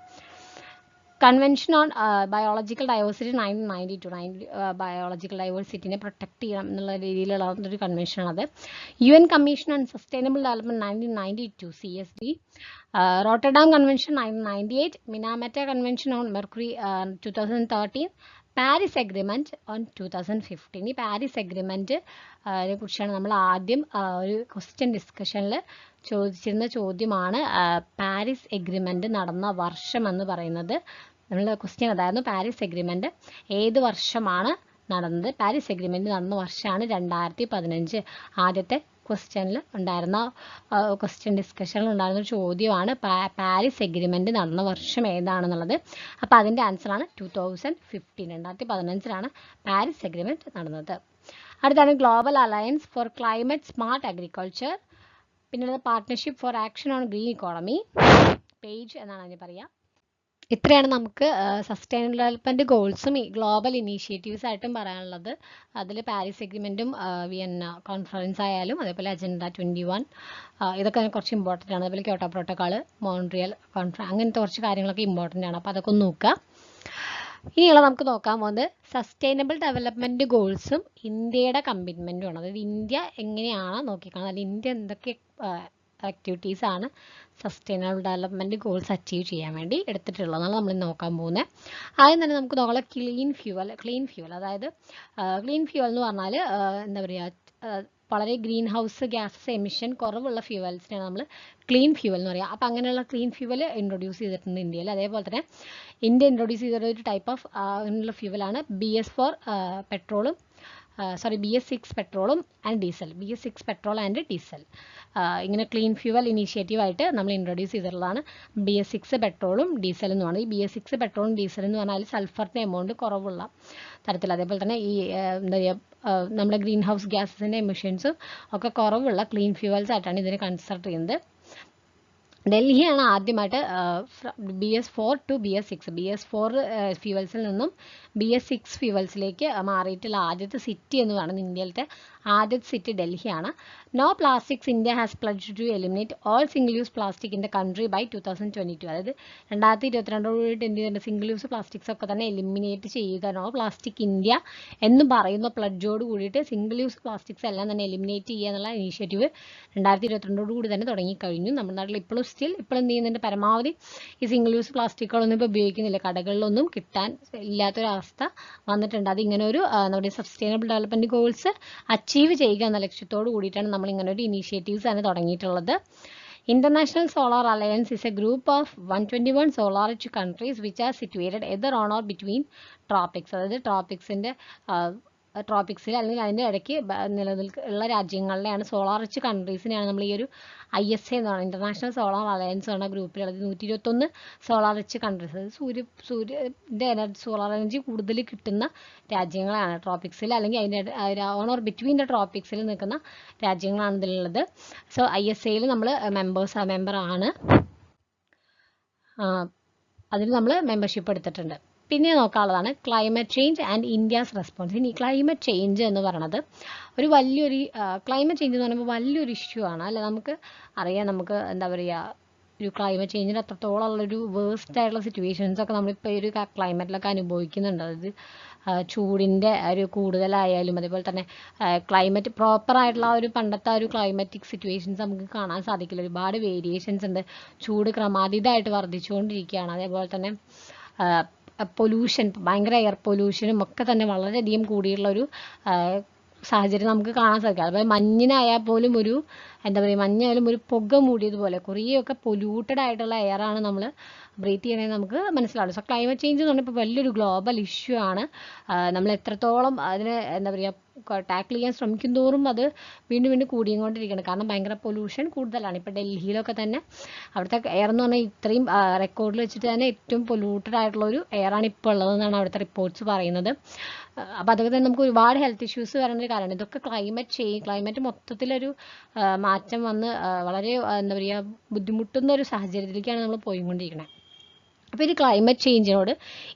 Convention on biological diversity 1992, biological ഡൈവേഴ്സിറ്റിനെ പ്രൊട്ടക്ട് ചെയ്യണം എന്നുള്ള രീതിയിലുള്ള ഒരു കൺവെൻഷനാണത്. UN commission on sustainable development 1992, CSD. Rotterdam convention 1998, Minamata convention on mercury 2013, Paris agreement on 2015. ഈ പാരീസ് എഗ്രിമെൻറ്റ് കുറിച്ചാണ് നമ്മൾ ആദ്യം ഒരു ക്വസ്റ്റ്യൻ ഡിസ്കഷനിൽ ചോദിച്ചിരുന്ന ചോദ്യമാണ്. പാരീസ് എഗ്രിമെൻറ്റ് നടന്ന വർഷം എന്ന് പറയുന്നത് നമ്മളുടെ ക്വസ്റ്റ്യൻ അതായിരുന്നു. പാരീസ് എഗ്രിമെൻറ്റ് ഏത് വർഷമാണ് നടന്നത്? പാരീസ് എഗ്രിമെൻറ്റ് നടന്ന വർഷമാണ് 2015. ആദ്യത്തെ ക്വസ്റ്റ്യനിൽ ഉണ്ടായിരുന്ന ക്വസ്റ്റ്യൻ ഡിസ്കഷനിൽ ഉണ്ടായിരുന്ന ഒരു ചോദ്യമാണ് പാരീസ് എഗ്രിമെൻറ്റ് നടന്ന വർഷം ഏതാണെന്നുള്ളത്. അപ്പോൾ അതിൻ്റെ ആൻസറാണ് 2015. 2015 പാരീസ് എഗ്രിമെൻറ്റ് നടന്നത്. അടുത്താണ് global alliance for climate smart agriculture. പിന്നീട് partnership for action on green economy, page എന്നാണ് അതിന് പറയുക. ഇത്രയാണ് നമുക്ക് സസ്റ്റൈനബിൾ ഡെവലപ്മെൻറ്റ് ഗോൾസും ഗ്ലോബൽ ഇനീഷ്യേറ്റീവ്സ് ആയിട്ടും പറയാനുള്ളത്. അതിൽ പാരീസ് എഗ്രിമെൻറ്റും വിയന്ന കോൺഫറൻസ് ആയാലും അതേപോലെ അജണ്ട 21 ഇതൊക്കെ കുറച്ച് ഇമ്പോർട്ടൻ്റ് ആണ്. അതുപോലെ ക്യോട്ടോ പ്രോട്ടോകോൾ, മോൺട്രിയൽ കോൺഫറൻസ്, അങ്ങനത്തെ കുറച്ച് കാര്യങ്ങളൊക്കെ ഇമ്പോർട്ടൻ്റ് ആണ്. അപ്പോൾ അതൊക്കെ ഒന്ന് നോക്കുക. ഇനിയുള്ള നമുക്ക് നോക്കാൻ പോകുന്നത് സസ്റ്റൈനബിൾ ഡെവലപ്മെൻറ്റ് ഗോൾസും ഇന്ത്യയുടെ കമ്മിറ്റ്മെൻറ്റും ആണ്. അതായത് ഇന്ത്യ എങ്ങനെയാണ് നോക്കിക്കാണുന്നത്, അല്ലെങ്കിൽ ഇന്ത്യ എന്തൊക്കെ ആക്ടിവിറ്റീസാണ് സസ്റ്റൈനബിൾ ഡെവലപ്മെൻറ്റ് ഗോൾസ് അച്ചീവ് ചെയ്യാൻ വേണ്ടി എടുത്തിട്ടുള്ളതാണ് നമ്മൾ നോക്കാൻ പോകുന്നത്. ആദ്യം തന്നെ നമുക്ക് നോക്കാം ക്ലീൻ ഫ്യൂവൽ. അതായത് ക്ലീൻ ഫ്യൂവൽ എന്ന് പറഞ്ഞാൽ എന്താ പറയുക, വളരെ ഗ്രീൻ ഹൗസ് ഗ്യാസസ് എമിഷൻ കുറവുള്ള ഫ്യൂവൽസിനാണ് നമ്മൾ ക്ലീൻ ഫ്യൂവൽ എന്ന് പറയുക. അപ്പോൾ അങ്ങനെയുള്ള ക്ലീൻ ഫ്യൂവൽ ഇൻട്രൊഡ്യൂസ് ചെയ്തിട്ടുണ്ട് ഇന്ത്യയിൽ. അതേപോലെ തന്നെ ഇന്ത്യ ഇൻട്രൊഡ്യൂസ് ചെയ്തിട്ടുള്ള ഒരു ടൈപ്പ് ഓഫ് അങ്ങനെയുള്ള ഫ്യൂവലാണ് BS6 പെട്രോളും and diesel. BS6 petrol and diesel ഇങ്ങനെ ക്ലീൻ ഫ്യൂവൽ ഇനീഷ്യേറ്റീവായിട്ട് നമ്മൾ ഇൻട്രൊഡ്യൂസ് ചെയ്തിട്ടുള്ളതാണ് BS6 പെട്രോളും ഡീസൽ എന്ന് പറയുന്നത്. ഈ BS6 പെട്രോളും ഡീസൽ എന്ന് പറഞ്ഞാൽ സൾഫറിൻ്റെ എമൗണ്ട് കുറവുള്ള തരത്തിൽ, അതേപോലെ തന്നെ ഈ എന്താ പറയുക നമ്മുടെ ഗ്രീൻ ഹൗസ് ഗ്യാസസിൻ്റെ എമിഷൻസും ഒക്കെ കുറവുള്ള ക്ലീൻ ഫ്യൂവൽസ് ആയിട്ടാണ് ഇതിനെ കൺസിഡർ ചെയ്യുന്നത്. ഡൽഹിയാണ് ആദ്യമായിട്ട് BS4 to BS4 ഫ്യൂവൽസിൽ നിന്നും BS6 ഫ്യൂവൽസിലേക്ക് മാറിയിട്ടുള്ള ആദ്യത്തെ സിറ്റി എന്ന് പറയുന്നത് ഇന്ത്യയിലത്തെ ആദ്യത്തെ സിറ്റി ഡൽഹിയാണ്. No plastics, India has pledge to eliminate all single use plastic in the country by 2022. അതായത് 2022 ഇന്ത്യയുടെ സിംഗിൾ യൂസ് പ്ലാസ്റ്റിക്സ് ഒക്കെ തന്നെ എലിമിനേറ്റ് ചെയ്യുക, നോ പ്ലാസ്റ്റിക് ഇന്ത്യ എന്ന് പറയുന്ന പ്ലഡ്ജോട് കൂടിയിട്ട് സിംഗിൾ യൂസ് പ്ലാസ്റ്റിക്സ് എല്ലാം തന്നെ എലിമിനേറ്റ് ചെയ്യുക എന്നുള്ള ഇനീഷ്യേറ്റീവ് 2022 കൂടി തന്നെ തുടങ്ങിക്കഴിഞ്ഞു. നമ്മുടെ നാട്ടിൽ ഇപ്പോഴും എന്ത് ചെയ്യുന്നുണ്ട്, പരമാവധി ഈ സിംഗിൾ യൂസ് പ്ലാസ്റ്റിക്കുകളൊന്നും ഇപ്പോൾ ഉപയോഗിക്കുന്നില്ല, കടകളിലൊന്നും കിട്ടാൻ ഇല്ലാത്തൊരവസ്ഥ വന്നിട്ടുണ്ട്. അതിങ്ങനെ ഒരു നമ്മുടെ സസ്റ്റൈനബിൾ ഡെവലപ്മെൻറ്റ് ഗോൾസ് അച്ചീവ് ചെയ്യുക എന്ന ലക്ഷ്യത്തോട് കൂടിയിട്ടാണ് നമ്മൾ ഇങ്ങനെ ഒരു ഇനീഷ്യേറ്റീവ്സ് ആണ് തുടങ്ങിയിട്ടുള്ളത്. International Solar Alliance is a group of 121 solar-rich countries which are situated either on or between tropics. അതായത് ട്രോപ്പിക്സിൽ അല്ലെങ്കിൽ അതിൻ്റെ ഇടയ്ക്ക് നിലനിൽക്കുന്ന രാജ്യങ്ങളിലെയാണ്, സോളാർ റിച്ച് കൺട്രീസിനെയാണ് നമ്മൾ ഈ ഒരു ISA എന്ന് പറയുന്നത്, ഇൻ്റർനാഷണൽ സോളാർ അലയൻസ് എന്ന ഗ്രൂപ്പിലുള്ളത്. 121 സോളാർ റിച്ച് കൺട്രീസ്, അതായത് സൂര്യൻ്റെ സോളാർ എനർജി കൂടുതൽ കിട്ടുന്ന രാജ്യങ്ങളാണ് ട്രോപ്പിക്സിൽ, അല്ലെങ്കിൽ അതിൻ്റെ ഓൺ ഓർ ബിറ്റ്വീൻ ദ ട്രോപ്പിക്സിൽ നിൽക്കുന്ന രാജ്യങ്ങളാണ് ഇതിലുള്ളത്. സോ ISAയിൽ നമ്മൾ മെമ്പറാണ്, അതിൽ നമ്മൾ മെമ്പർഷിപ്പ് എടുത്തിട്ടുണ്ട്. പിന്നെ നോക്കാനുള്ളതാണ് climate change and India's response. ഇനി ക്ലൈമറ്റ് ചേഞ്ച് എന്ന് പറയുന്നത് ഒരു വലിയൊരു ക്ലൈമറ്റ് ചേഞ്ച് എന്ന് പറയുമ്പോൾ വലിയൊരു ഇഷ്യൂ ആണ് അല്ലേ. നമുക്ക് അറിയാം, നമുക്ക് എന്താ പറയുക, ഒരു ക്ലൈമറ്റ് ചേഞ്ചിന് അത്രത്തോളം ഉള്ളൊരു വേഴ്സ്റ്റ് ആയിട്ടുള്ള സിറ്റുവേഷൻസ് ഒക്കെ നമ്മളിപ്പോൾ ഈ ഒരു ക്ലൈമറ്റിലൊക്കെ അനുഭവിക്കുന്നുണ്ട്. അതായത് ചൂടിൻ്റെ ഒരു കൂടുതലായാലും അതേപോലെ തന്നെ ക്ലൈമറ്റ് പ്രോപ്പറായിട്ടുള്ള ആ ഒരു പണ്ടത്തെ ആ ഒരു ക്ലൈമറ്റിക് സിറ്റുവേഷൻസ് നമുക്ക് കാണാൻ സാധിക്കില്ല. ഒരുപാട് വേരിയേഷൻസ് ഉണ്ട്. ചൂട് ക്രമാതീതമായിട്ട് വർദ്ധിച്ചുകൊണ്ടിരിക്കുകയാണ്. അതേപോലെ തന്നെ പൊല്യൂഷൻ, ഭയങ്കര എയർ പൊല്യൂഷനും ഒക്കെ തന്നെ വളരെയധികം കൂടിയുള്ളൊരു സാഹചര്യം നമുക്ക് കാണാൻ സാധിക്കും. അതുപോലെ മഞ്ഞിനായാൽ പോലും ഒരു എന്താ പറയുക, മഞ്ഞായാലും ഒരു പുക മൂടിയതുപോലെ കുറേയൊക്കെ പൊല്യൂട്ടഡ് ആയിട്ടുള്ള എയറാണ് നമ്മൾ ബ്രീത്ത് ചെയ്യണമെന്ന് നമുക്ക് മനസ്സിലാവും. സോ ക്ലൈമറ്റ് ചേഞ്ച് എന്ന് പറഞ്ഞാൽ ഇപ്പോൾ വലിയൊരു ഗ്ലോബൽ ഇഷ്യൂ ആണ്. നമ്മൾ എത്രത്തോളം അതിനെ എന്താ പറയുക ടാക്കിൾ ചെയ്യാൻ ശ്രമിക്കും തോറും അത് വീണ്ടും വീണ്ടും കൂടിക്കൊണ്ടിരിക്കുകയാണ്. കാരണം ഭയങ്കര പൊല്യൂഷൻ കൂടുതലാണ്. ഇപ്പോൾ ഡൽഹിയിലൊക്കെ തന്നെ അവിടുത്തെ എയർ എന്ന് പറഞ്ഞാൽ ഇത്രയും റെക്കോർഡിൽ വെച്ചിട്ട് തന്നെ ഏറ്റവും പൊല്യൂട്ടഡ് ആയിട്ടുള്ള ഒരു എയറാണ് ഇപ്പോൾ ഉള്ളതെന്നാണ് അവിടുത്തെ റിപ്പോർട്ട്സ് പറയുന്നത്. അപ്പോൾ അതൊക്കെ തന്നെ നമുക്ക് ഒരുപാട് ഹെൽത്ത് ഇഷ്യൂസ് വരാനൊരു കാരണം. ഇതൊക്കെ ക്ലൈമറ്റ് മൊത്തത്തിലൊരു മാറ്റം വന്ന് വളരെ എന്താ പറയുക ബുദ്ധിമുട്ടുന്ന ഒരു സാഹചര്യത്തിലേക്കാണ് നമ്മൾ പോയിക്കൊണ്ടിരിക്കുന്നത്. അപ്പോൾ ഈ ക്ലൈമറ്റ് ചേഞ്ചിനോട്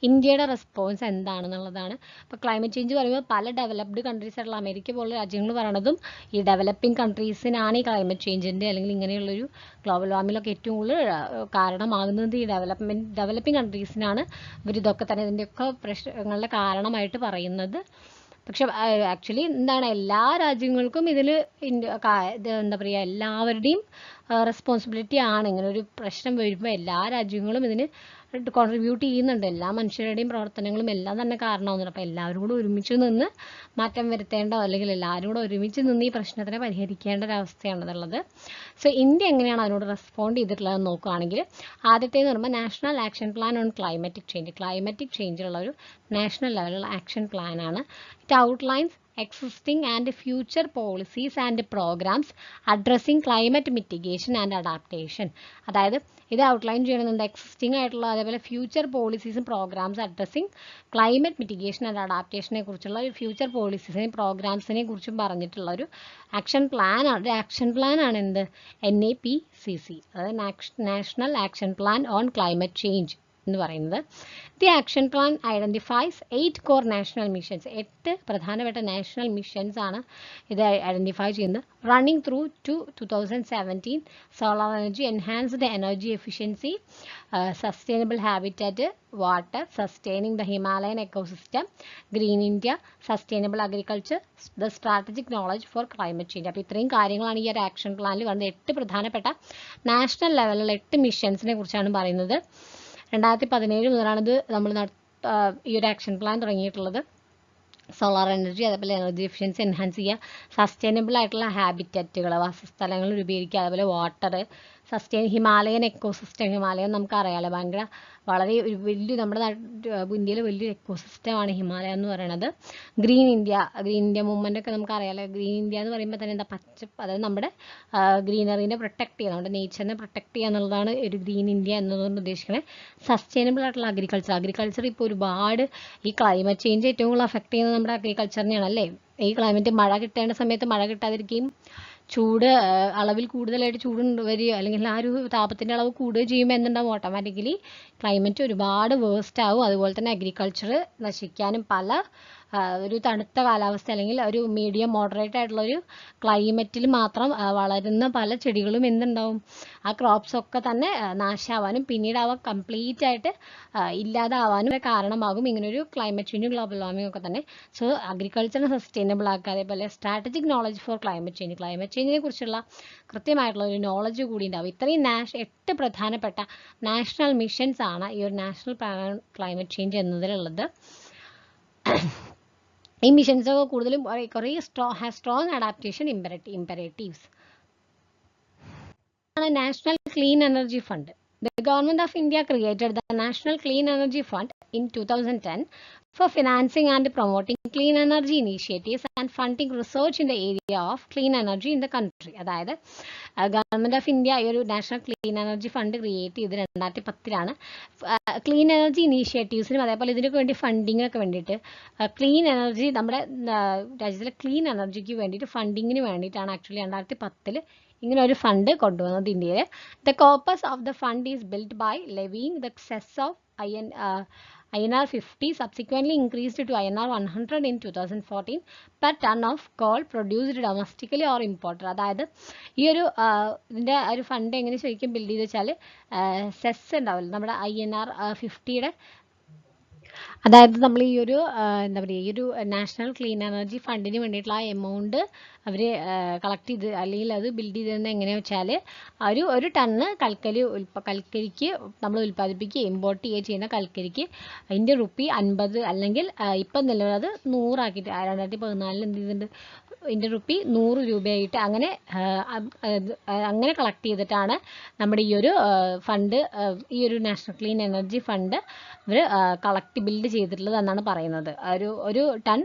ഇന്ത്യയുടെ റെസ്പോൺസ് എന്താണെന്നുള്ളതാണ്. അപ്പോൾ ക്ലൈമറ്റ് ചേഞ്ച് പറയുമ്പോൾ പല ഡെവലപ്ഡ് കൺട്രീസ് ആയിട്ടുള്ള അമേരിക്ക പോലുള്ള രാജ്യങ്ങൾ പറയണതും ഈ ഡെവലപ്പിംഗ് കൺട്രീസിനാണ് ഈ ക്ലൈമറ്റ് ചേഞ്ചിൻ്റെ അല്ലെങ്കിൽ ഇങ്ങനെയുള്ളൊരു ഗ്ലോബൽ വാർമിങ്ങിലൊക്കെ ഏറ്റവും കൂടുതൽ കാരണമാകുന്നത് ഈ ഡെവലപ്പിംഗ് കൺട്രീസിനാണ്. ഇവരിതൊക്കെ തന്നെ ഇതിൻ്റെയൊക്കെ പ്രശ്നങ്ങളുടെ കാരണമായിട്ട് പറയുന്നത്. പക്ഷെ ആക്ച്വലി എന്താണ്, എല്ലാ രാജ്യങ്ങൾക്കും ഇതിൽ എന്താ പറയുക എല്ലാവരുടെയും റെസ്പോൺസിബിലിറ്റി ആണ്. ഇങ്ങനെ ഒരു പ്രശ്നം വരുമ്പോൾ എല്ലാ രാജ്യങ്ങളും ഇതിന് കോൺട്രിബ്യൂട്ട് ചെയ്യുന്നുണ്ട്. എല്ലാ മനുഷ്യരുടെയും പ്രവർത്തനങ്ങളും എല്ലാം തന്നെ കാരണമാകുന്നുണ്ട്. അപ്പോൾ എല്ലാവരും കൂടെ ഒരുമിച്ച് നിന്ന് മാറ്റം വരുത്തേണ്ട, അല്ലെങ്കിൽ എല്ലാവരും കൂടെ ഒരുമിച്ച് നിന്ന് ഈ പ്രശ്നത്തിനെ പരിഹരിക്കേണ്ട ഒരവസ്ഥയാണുള്ളത്. സോ ഇന്ത്യ എങ്ങനെയാണ് അതിനോട് റെസ്പോണ്ട് ചെയ്തിട്ടുള്ളതെന്ന് നോക്കുകയാണെങ്കിൽ, ആദ്യത്തേന്ന് പറയുമ്പോൾ national action plan on climatic ചേഞ്ചിലുള്ള ഒരു നാഷണൽ ലെവലുള്ള ആക്ഷൻ പ്ലാനാണ്. It outlines existing and future policies and programs addressing climate mitigation and adaptation. അതായത് ഇത് ഔട്ട്ലൈൻ ചെയ്യണമെന്നുണ്ട് എക്സിസ്റ്റിംഗ് ആയിട്ടുള്ള അതേപോലെ ഫ്യൂച്ചർ പോളിസീസും programmes addressing climate mitigation and അഡാപ്റ്റേഷനെ കുറിച്ചുള്ള ഒരു ഫ്യൂച്ചർ പോളിസീസിനെയും പ്രോഗ്രാംസിനെ കുറിച്ചും പറഞ്ഞിട്ടുള്ള ഒരു ആക്ഷൻ പ്ലാനാണ് എന്ത് NAPCC, അതായത് national action plan on climate change എന്ന് പറയുന്നത്. The action plan identifies 8 core national missions, 8 പ്രധാനപ്പെട്ട നാഷണൽ മിഷൻസ് ആണ് ഇത് ഐഡൻറ്റിഫൈ ചെയ്യുന്നത്. Running through to 2017, solar energy, enhanced energy efficiency, sustainable habitat, water, sustaining the Himalayan ecosystem, green India, sustainable agriculture, the strategic knowledge for climate change. അപ്പോൾ ഇത്രയും കാര്യങ്ങളാണ് ഈ ഒരു action പ്ലാനിൽ വരുന്നത്. 8 പ്രധാനപ്പെട്ട നാഷണൽ ലെവലിലുള്ള 8 മിഷൻസിനെ കുറിച്ചാണ് പറയുന്നത്. 2017 മുതലാണിത് നമ്മൾ ഈ ഒരു ആക്ഷൻ പ്ലാൻ തുടങ്ങിയിട്ടുള്ളത്. സോളാർ എനർജി, അതേപോലെ എനർജി എഫിഷ്യൻസി എൻഹാൻസ് ചെയ്യുക, സസ്റ്റൈനബിൾ ആയിട്ടുള്ള ഹാബിറ്ററ്റുകൾ, വാസസ്ഥലങ്ങൾ രൂപീകരിക്കുക, അതേപോലെ വാട്ടർ, ഹിമാലയൻ എക്കോസിസ്റ്റം. ഹിമാലയം നമുക്കറിയാമല്ലോ, ഭയങ്കര വളരെ ഒരു വലിയ നമ്മുടെ ഇന്ത്യയിലെ വലിയൊരു എക്കോസിസ്റ്റമാണ് ഹിമാലയം എന്ന് പറയുന്നത്. ഗ്രീൻ ഇന്ത്യ മൂവ്മെൻ്റ് ഒക്കെ നമുക്കറിയാമല്ലോ. ഗ്രീൻ ഇന്ത്യ എന്ന് പറയുമ്പോൾ തന്നെ എന്താ പച്ചപ്പ്, അതായത് നമ്മുടെ ഗ്രീനറീനെ പ്രൊട്ടക്ട് ചെയ്യുക, നമ്മുടെ നേച്ചറിനെ പ്രൊട്ടക്ട് ചെയ്യുക എന്നുള്ളതാണ് ഒരു ഗ്രീൻ ഇന്ത്യ എന്നതുകൊണ്ട് ഉദ്ദേശിക്കുന്നത്. സസ്റ്റൈനബിൾ ആയിട്ടുള്ള അഗ്രികൾച്ചർ ഇപ്പോൾ ഒരുപാട് ഈ ക്ലൈമറ്റ് ചേഞ്ച് ഏറ്റവും കൂടുതൽ അഫക്ട് ചെയ്യുന്നത് നമ്മുടെ അഗ്രികൾച്ചറിനെയാണ് അല്ലേ. ഈ ക്ലൈമറ്റ് മഴ കിട്ടേണ്ട സമയത്ത് മഴ കിട്ടാതിരിക്കുകയും ചൂട് അളവിൽ കൂടുതലായിട്ട് ചൂട് വരികയോ അല്ലെങ്കിൽ ആ ഒരു താപത്തിൻ്റെ അളവ് കൂടുകയോ ചെയ്യുമ്പോൾ എന്തുണ്ടാവും, ഓട്ടോമാറ്റിക്കലി ക്ലൈമറ്റ് ഒരുപാട് വേഴ്സ്റ്റ് ആവും. അതുപോലെ തന്നെ അഗ്രികൾച്ചർ നശിക്കാനും ഒരു തണുത്ത കാലാവസ്ഥ അല്ലെങ്കിൽ ഒരു മീഡിയം മോഡറേറ്റ് ആയിട്ടുള്ള ഒരു ക്ലൈമറ്റിൽ മാത്രം വളരുന്ന പല ചെടികളും എന്തുണ്ടാവും, ആ ക്രോപ്സ് ഒക്കെ തന്നെ നാശമാവാനും പിന്നീട് അവ കംപ്ലീറ്റ് ആയിട്ട് ഇല്ലാതാവാനും കാരണമാകും ഇങ്ങനൊരു ക്ലൈമറ്റ് ചേഞ്ചും ഗ്ലോബൽ വാർമിംഗ് ഒക്കെ തന്നെ. സോ അഗ്രികൾച്ചറിനെ സസ്റ്റൈനബിൾ ആക്കുക, അതേപോലെ സ്ട്രാറ്റജിക് നോളജ് ഫോർ ക്ലൈമറ്റ് ചേഞ്ചിനെ കുറിച്ചുള്ള കൃത്യമായിട്ടുള്ള ഒരു നോളജ് കൂടി ഉണ്ടാവും. ഇത്രയും 8 പ്രധാനപ്പെട്ട നാഷണൽ മിഷൻസ് ആണ് ഈ ഒരു നാഷണൽ പ്ലാൻ ക്ലൈമറ്റ് ചേഞ്ച് എന്നതിലുള്ളത്. ഈ മിഷൻസൊക്കെ കൂടുതലും കുറേ strong adaptation imperatives. National clean energy fund. The Government of India created the National Clean Energy Fund in 2010 for financing and promoting clean energy initiatives and funding research in the area of clean energy in the country. അതായത് government of India ഈ ഒരു national clean energy fund create ചെയ്ത് 2010 clean energy ഇനീഷ്യേറ്റീവ്സിനും അതേപോലെ ഇതിനൊക്കെ വേണ്ടി ഫണ്ടിങ്ങിനൊക്കെ വേണ്ടിയിട്ട് clean energy നമ്മുടെ രാജ്യത്തിലെ ക്ലീൻ എനർജിക്ക് വേണ്ടിയിട്ട് ഫണ്ടിങ്ങിന് വേണ്ടിയിട്ടാണ് ആക്ച്വലി 2010 ഇങ്ങനെ ഒരു ഫണ്ട് കൊണ്ടുവന്നത് ഇന്ത്യയിൽ. The corpus of the fund is build by levying the cess of INR 50, subsequently increased to INR 100 in 2014 per ton of coal produced domestically or imported. അതായത് ഈ ഒരു ഇതിൻ്റെ ഒരു ഫണ്ട് എങ്ങനെ ശരിക്കും ബിൽഡ് ചെയ്ത് വെച്ചാൽ സെസ് ഉണ്ടാവില്ല നമ്മുടെ INR 50യുടെ, അതായത് നമ്മൾ ഈ ഒരു എന്താ പറയുക, ഈ ഒരു നാഷണൽ ക്ലീൻ എനർജി ഫണ്ടിന് വേണ്ടിയിട്ടുള്ള ആ എമൗണ്ട് അവർ കളക്ട് ചെയ്ത് അല്ലെങ്കിൽ അത് ബിൽഡ് ചെയ്തതെന്ന് എങ്ങനെയാണെന്ന് വെച്ചാൽ ഒരു ടണ്ണ് കൽക്കരിക്ക് നമ്മൾ ഉൽപ്പാദിപ്പിക്കുക ഇമ്പോർട്ട് ചെയ്യുന്ന കൽക്കരിക്ക് അതിൻ്റെ റുപ്പി 50 അല്ലെങ്കിൽ ഇപ്പം നിലവിലത് 100 ആക്കിയിട്ട് 2014 എന്ത് ചെയ്തിട്ടുണ്ട്, ഇതിൻ്റെ റുപ്പി 100 രൂപയായിട്ട് അങ്ങനെ കളക്ട് ചെയ്തിട്ടാണ് നമ്മുടെ ഈ ഒരു ഫണ്ട്, ഈ ഒരു നാഷണൽ ക്ലീൻ എനർജി ഫണ്ട് അവർ ബിൽഡ് ചെയ്തിട്ടുള്ളത് എന്നാണ് പറയുന്നത്. ഒരു ടൺ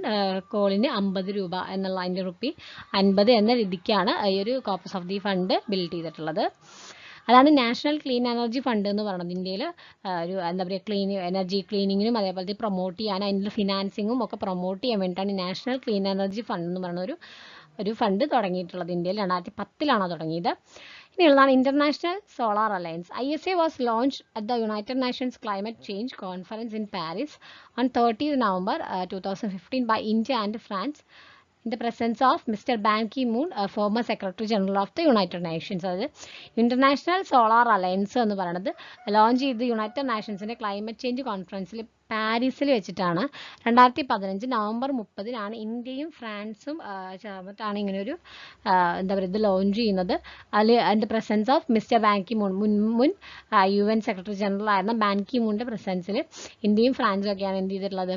കോളിന് 50 രൂപ എന്നുള്ള അതിൻ്റെ റുപ്പി 50 എന്ന രീതിക്കാണ് ഈ ഒരു corpus of the fund build ചെയ്തിട്ടുള്ളത്. അതാണ് നാഷണൽ ക്ലീൻ എനർജി ഫണ്ട് എന്ന് പറയുന്നത്. ഇന്ത്യയിൽ ഒരു എന്താ പറയുക എനർജി ക്ലീനിങ്ങിനും അതേപോലെ പ്രൊമോട്ട് ചെയ്യാൻ അതിൻ്റെ ഫിനാൻസിങ്ങും ഒക്കെ പ്രൊമോട്ട് ചെയ്യാൻ വേണ്ടിയിട്ടാണ് നാഷണൽ ക്ലീൻ എനർജി ഫണ്ട് എന്ന് പറയുന്ന ഒരു ഫണ്ട് തുടങ്ങിയിട്ടുള്ളത്. ഇന്ത്യയിൽ 2010 തുടങ്ങിയത്. ഇനിയുള്ളതാണ് international solar alliance. ISA was launched at the United Nations Climate Change Conference in Paris on 30 November 2015 by India and France in the presence of Mr. Ban Ki-moon, former Secretary General of the United Nations. അതായത് international solar alliance എന്ന് പറയുന്നത് launch ചെയ്ത് United നാഷൻസിൻ്റെ climate change കോൺഫറൻസിൽ പാരീസിൽ വെച്ചിട്ടാണ് 2015 November 30 ഇന്ത്യയും ഫ്രാൻസും ചേർന്നിട്ടാണ് ഇങ്ങനെയൊരു എന്താ പറയുക ഇത് ലോഞ്ച് ചെയ്യുന്നത്. അതിൻ്റെ presence of mister Ban Ki Moon, മുൻ UN സെക്രട്ടറി ജനറൽ ആയിരുന്ന ബാൻ കി മൂണിൻ്റെ പ്രസൻസിൽ ഇന്ത്യയും ഫ്രാൻസും ഒക്കെയാണ് എന്ത് ചെയ്തിട്ടുള്ളത്,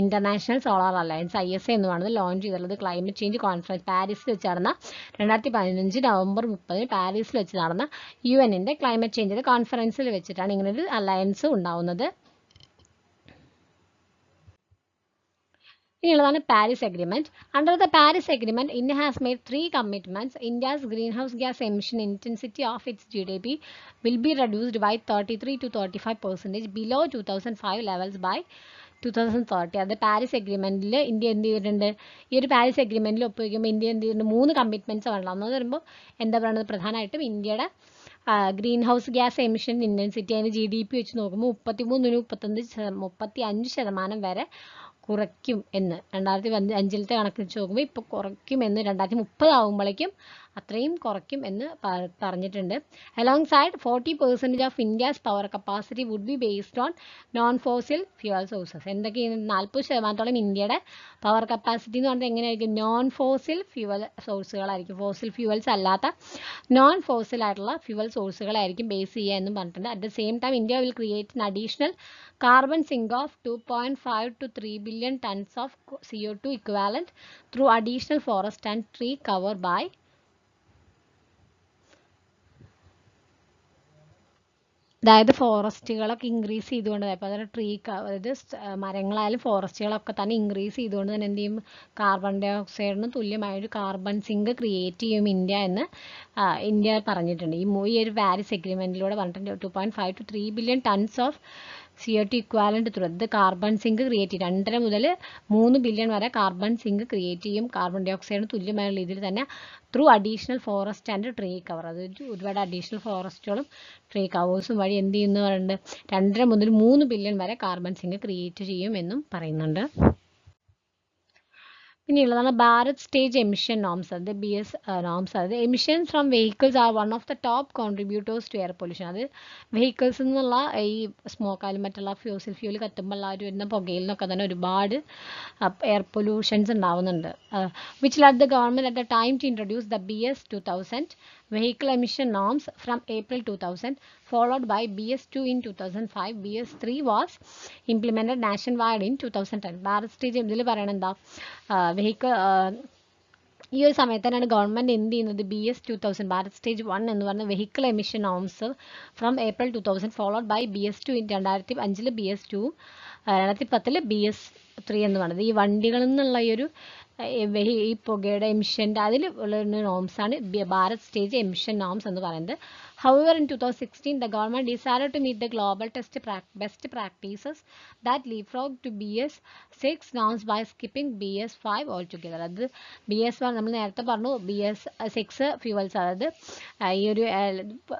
ഇന്റർനാഷണൽ സോളാർ അലയൻസ് ISA എന്ന് പറയുന്നത് ലോഞ്ച് ചെയ്തിട്ടുള്ളത്. ക്ലൈമറ്റ് ചേഞ്ച് കോൺഫറൻസ് പാരീസിൽ വെച്ച് നടന്ന 2015 നവംബർ 30 പാരീസിൽ വെച്ച് നടന്ന UNൻ്റെ ക്ലൈമറ്റ് ചേഞ്ചിൻ്റെ കോൺഫറൻസിൽ വെച്ചിട്ടാണ് ഇങ്ങനൊരു അലയൻസ് ഉണ്ടാവുന്നത്. ഇനിയുള്ളതാണ് Paris agreement. Under the Paris agreement India has made 3 commitments. India's greenhouse gas emission intensity of its GDP will be reduced by 33 to 35% below 2005 levels by 2030. അത് പാരീസ് അഗ്രിമെന്റിൽ ഇന്ത്യ എന്ത് ചെയ്തിട്ടുണ്ട്, ഈ ഒരു പാരീസ് അഗ്രിമെന്റിൽ ഒപ്പുവയ്ക്കുമ്പോൾ ഇന്ത്യ എന്ത് ചെയ്തിട്ടുണ്ട്, 3 commitments വേണം. എന്ന് പറയുമ്പോൾ എന്താ പറയുന്നത്, പ്രധാനമായിട്ടും ഇന്ത്യയുടെ green house gas emission intensity അതിൻ്റെ GDP വെച്ച് നോക്കുമ്പോൾ 33-35% വരെ കുറയ്ക്കും എന്ന് 2005 കണക്ക് വെച്ച് നോക്കുമ്പോൾ ഇപ്പോൾ കുറയ്ക്കും എന്ന് 2030 ആകുമ്പോഴേക്കും അത്രയും കുറയ്ക്കും എന്ന് പറഞ്ഞിട്ടുണ്ട്. Alongside 40% of India's power capacity would be based on non fossil fuel sources. എന്തൊക്കെയാണ്, 40% ഇന്ത്യയുടെ പവർ കപ്പാസിറ്റി എന്ന് പറഞ്ഞാൽ എങ്ങനെയായിരിക്കും, നോൺ ഫോസിൽ ഫ്യൂവൽ സോഴ്സുകളായിരിക്കും. ഫോസിൽ ഫ്യൂവൽസ് അല്ലാത്ത നോൺ ഫോസിൽ ആയിട്ടുള്ള ഫ്യൂവൽ സോഴ്സുകളായിരിക്കും ബേസ് ചെയ്യുക എന്നും പറഞ്ഞിട്ടുണ്ട്. At the same time India will create an additional carbon sink of 2.5 to 3 billion tons of CO2 equivalent through additional forest and tree cover by അതായത് ഫോറസ്റ്റുകളൊക്കെ increase ചെയ്തുകൊണ്ട്, അപ്പോൾ അതായത് അതായത് മരങ്ങളായാലും ഫോറസ്റ്റുകളൊക്കെ തന്നെ ഇൻക്രീസ് ചെയ്തുകൊണ്ട് തന്നെ എന്ത് ചെയ്യും, കാർബൺ ഡൈ ഓക്സൈഡിന് തുല്യമായൊരു കാർബൺ സിങ്ക് ക്രിയേറ്റ് ചെയ്യും ഇന്ത്യ എന്ന് ഇന്ത്യ പറഞ്ഞിട്ടുണ്ട്. ഈ ഒരു പാരീസ് എഗ്രിമെൻറ്റിലൂടെ പറഞ്ഞിട്ടുണ്ട് 2.5 to 3 billion tons of CO2 equivalent through ഇത് കാർബൺ സിങ്ക് ക്രിയേറ്റ് ചെയ്യും. 2.5 മുതൽ 3 ബില്യൺ വരെ കാർബൺ സിങ്ക് ക്രിയേറ്റ് ചെയ്യും കാർബൺ ഡൈ ഓക്സൈഡിന് തുല്യമായ രീതിയിൽ തന്നെ through additional forest and tree cover. അത് ഒരുപാട് അഡീഷണൽ ഫോറസ്റ്റുകളും ട്രീ കവേഴ്സും വഴി എന്ത് ചെയ്യുന്നു പറയുന്നുണ്ട്, 2.5 മുതൽ 3 ബില്യൺ വരെ കാർബൺ സിങ്ക് ക്രിയേറ്റ് ചെയ്യും എന്നും പറയുന്നുണ്ട്. പിന്നെയുള്ളതാണ് ഭാരത് സ്റ്റേജ് എമിഷൻ നോംസ്, അത് BS നോംസ്. അത് emissions from vehicles are one of the top contributors to air pollution. അത് വെഹിക്കിൾസിൽ നിന്നുള്ള ഈ സ്മോക്കായാലും മറ്റുള്ള ഫ്യൂസിൽ ഫ്യൂൽ കത്തുമ്പോൾ ആ ഒരു വരുന്ന പുകയിൽ നിന്നൊക്കെ തന്നെ ഒരുപാട് എയർ പൊല്യൂഷൻസ് ഉണ്ടാവുന്നുണ്ട്. Which led the government at the time to introduce the BS 2000 vehicle emission norms from April 2000, followed by BS2 in 2005. BS3 was implemented nationwide in 2010. Bharat stage ഇതിൽ പറയണത് എന്താ, വെഹിക്കിൾ ഈ ഒരു സമയത്ത് തന്നെയാണ് ഗവൺമെൻറ് എന്ത് ചെയ്യുന്നത്, BS 2000 ഭാരത് സ്റ്റേജ് 1 എന്ന് പറഞ്ഞ vehicle emission norms from April 2000 followed by BS2 in 2005 BS2, 2010 BS3 എന്ന് പറയുന്നത്. ഈ വണ്ടികളിൽ നിന്നുള്ള ഈ ഒരു ഈ പുകയുടെ എമിഷൻ്റെ അതിൽ ഉള്ള നോംസാണ് ഭാരത് സ്റ്റേജ് എമിഷൻ നോംസ് എന്ന് പറയുന്നത്. However, in 2016, the government decided to meet the global best practices that leapfrog to BS6 norms by skipping BS5 altogether. അത് BS1 നമ്മൾ നേരത്തെ പറഞ്ഞു, BS6 ഫ്യൂവൽസ്, അതായത് ഈ ഒരു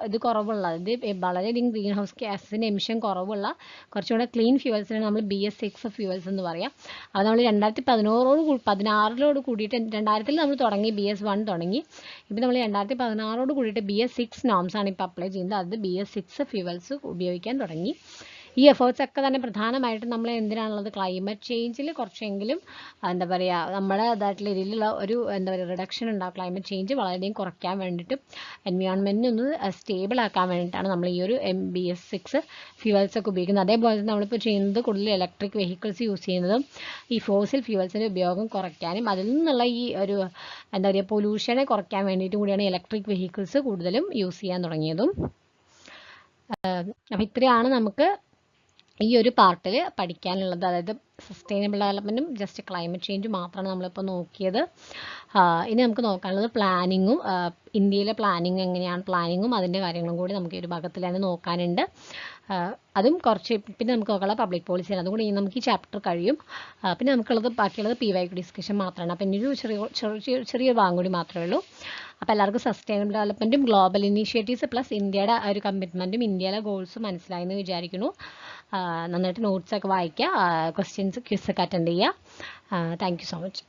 ഇത് കുറവുള്ള, ഇത് വളരെയധികം ഗ്രീൻ ഹൗസ് ഗ്യാസിൻ്റെ എമിഷൻ കുറവുള്ള കുറച്ചുകൂടെ ക്ലീൻ ഫ്യൂവൽസിനാണ് നമ്മൾ BS6 ഫ്യൂവൽസ് എന്ന് പറയാം. അത് നമ്മൾ 2016 കൂടിയിട്ട് 2000 നമ്മൾ തുടങ്ങി BS1 തുടങ്ങി. ഇപ്പം നമ്മൾ 2016 കൂടിയിട്ട് BS6 നോംസ് ആണ് ഇപ്പോൾ അപ്ലൈ ചെയ്യുന്നത്. അത് BS6 ഫ്യൂവൽസ് ഉപയോഗിക്കാൻ തുടങ്ങി. ഈ എഫേർട്സ് ഒക്കെ തന്നെ പ്രധാനമായിട്ടും നമ്മൾ എന്തിനാണുള്ളത്, ക്ലൈമറ്റ് ചേഞ്ചിൽ കുറച്ചെങ്കിലും എന്താ പറയുക നമ്മുടേതായിട്ടുള്ള രീതിയിലുള്ള ഒരു എന്താ പറയുക റിഡക്ഷൻ ഉണ്ടാകും. ക്ലൈമറ്റ് ചേഞ്ച് വളരെയധികം കുറയ്ക്കാൻ വേണ്ടിയിട്ടും എൻവയോൺമെൻറ്റിനെ ഒന്ന് സ്റ്റേബിൾ ആക്കാൻ വേണ്ടിയിട്ടാണ് നമ്മൾ ഈ ഒരു BS6 ഫ്യൂവൽസ് ഒക്കെ ഉപയോഗിക്കുന്നത്. അതേപോലെ തന്നെ നമ്മളിപ്പോൾ ചെയ്യുന്നത് കൂടുതൽ ഇലക്ട്രിക് വെഹിക്കിൾസ് യൂസ് ചെയ്യുന്നതും ഈ ഫോസിൽ ഫ്യൂവൽസിൻ്റെ ഉപയോഗം കുറയ്ക്കാനും അതിൽ നിന്നുള്ള ഈ ഒരു എന്താ പറയുക പൊല്യൂഷനെ കുറയ്ക്കാൻ വേണ്ടിയിട്ടും കൂടിയാണ് ഇലക്ട്രിക് വെഹിക്കിൾസ് കൂടുതലും യൂസ് ചെയ്യാൻ തുടങ്ങിയതും. അപ്പോൾ ഇത്രയാണ് നമുക്ക് ഈ ഒരു പാർട്ടിൽ പഠിക്കാനുള്ളത്. അതായത് സസ്റ്റൈനബിൾ ഡെവലപ്മെൻറ്റും ജസ്റ്റ് ക്ലൈമറ്റ് ചേഞ്ചും മാത്രമാണ് നമ്മളിപ്പോൾ നോക്കിയത്. ഇനി നമുക്ക് നോക്കാനുള്ളത് പ്ലാനിങ്ങും, ഇന്ത്യയിലെ പ്ലാനിങ് എങ്ങനെയാണ്, പ്ലാനിങ്ങും അതിൻ്റെ കാര്യങ്ങളും കൂടി നമുക്ക് ഈ ഒരു ഭാഗത്തിൽ തന്നെ നോക്കാനുണ്ട്. അതും കുറച്ച് പിന്നെ നമുക്ക് നോക്കാനുള്ള പബ്ലിക് പോളിസിയാണ്. അതുകൊണ്ട് നമുക്ക് ഈ ചാപ്റ്റർ കഴിയും. പിന്നെ നമുക്കുള്ളത് ബാക്കിയുള്ളത് PYQ ഡിസ്കഷൻ മാത്രമാണ്. അപ്പോൾ ഇനി ഒരു ചെറിയ ഭാഗം കൂടി മാത്രമേ ഉള്ളൂ. അപ്പോൾ എല്ലാവർക്കും സസ്റ്റൈനബിൾ ഡെവലപ്മെൻറ്റും ഗ്ലോബൽ ഇനീഷ്യേറ്റീവ്സ് പ്ലസ് ഇന്ത്യയുടെ ഒരു കമ്മിറ്റ്മെൻറ്റും ഇന്ത്യയിലെ ഗോൾസും മനസ്സിലായെന്ന് വിചാരിക്കുന്നു. നന്നായിട്ട് നോട്ട്സൊക്കെ വായിക്കുക, ക്വസ്റ്റ്യൻസ് ക്വിസൊക്കെ അറ്റൻഡ് ചെയ്യുക. Thank you so much.